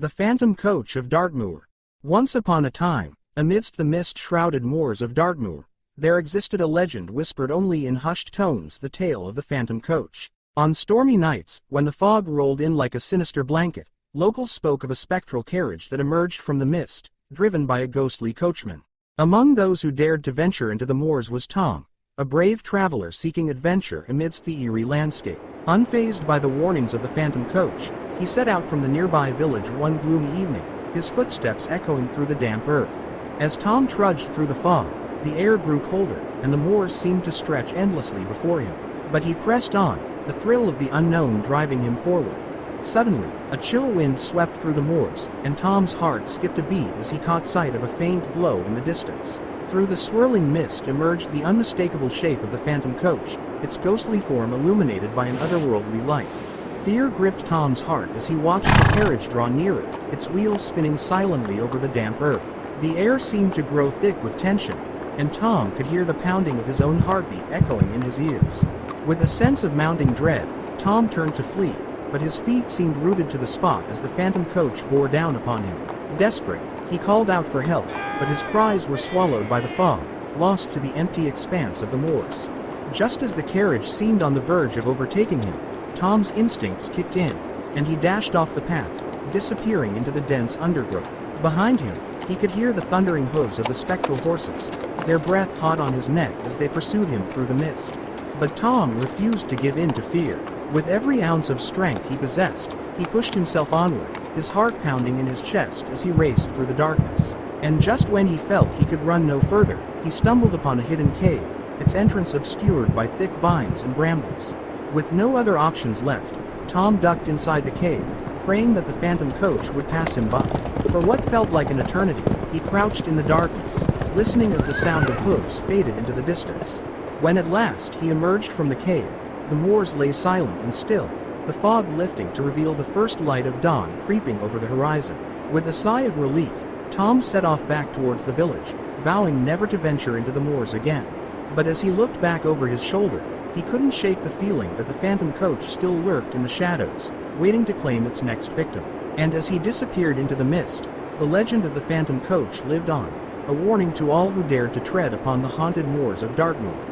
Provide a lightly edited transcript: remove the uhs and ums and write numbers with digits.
The Phantom Coach of Dartmoor. Once upon a time, amidst the mist-shrouded moors of Dartmoor, there existed a legend whispered only in hushed tones, the tale of the Phantom Coach. On stormy nights, when the fog rolled in like a sinister blanket, locals spoke of a spectral carriage that emerged from the mist, driven by a ghostly coachman. Among those who dared to venture into the moors was Tom, a brave traveler seeking adventure amidst the eerie landscape. Unfazed by the warnings of the Phantom Coach, he set out from the nearby village one gloomy evening, his footsteps echoing through the damp earth. As Tom trudged through the fog, the air grew colder, and the moors seemed to stretch endlessly before him. But he pressed on, the thrill of the unknown driving him forward. Suddenly, a chill wind swept through the moors, and Tom's heart skipped a beat as he caught sight of a faint glow in the distance. Through the swirling mist emerged the unmistakable shape of the Phantom Coach, its ghostly form illuminated by an otherworldly light. Fear gripped Tom's heart as he watched the carriage draw nearer, its wheels spinning silently over the damp earth. The air seemed to grow thick with tension, and Tom could hear the pounding of his own heartbeat echoing in his ears. With a sense of mounting dread, Tom turned to flee, but his feet seemed rooted to the spot as the Phantom Coach bore down upon him. Desperate, he called out for help, but his cries were swallowed by the fog, lost to the empty expanse of the moors. Just as the carriage seemed on the verge of overtaking him, Tom's instincts kicked in, and he dashed off the path, disappearing into the dense undergrowth. Behind him, he could hear the thundering hooves of the spectral horses, their breath hot on his neck as they pursued him through the mist. But Tom refused to give in to fear. With every ounce of strength he possessed, he pushed himself onward, his heart pounding in his chest as he raced through the darkness. And just when he felt he could run no further, he stumbled upon a hidden cave, its entrance obscured by thick vines and brambles. With no other options left, Tom ducked inside the cave, praying that the Phantom Coach would pass him by. For what felt like an eternity, he crouched in the darkness, listening as the sound of hooves faded into the distance. When at last he emerged from the cave, the moors lay silent and still, the fog lifting to reveal the first light of dawn creeping over the horizon. With a sigh of relief, Tom set off back towards the village, vowing never to venture into the moors again. But as he looked back over his shoulder, he couldn't shake the feeling that the Phantom Coach still lurked in the shadows, waiting to claim its next victim. And as he disappeared into the mist, the legend of the Phantom Coach lived on, a warning to all who dared to tread upon the haunted moors of Dartmoor.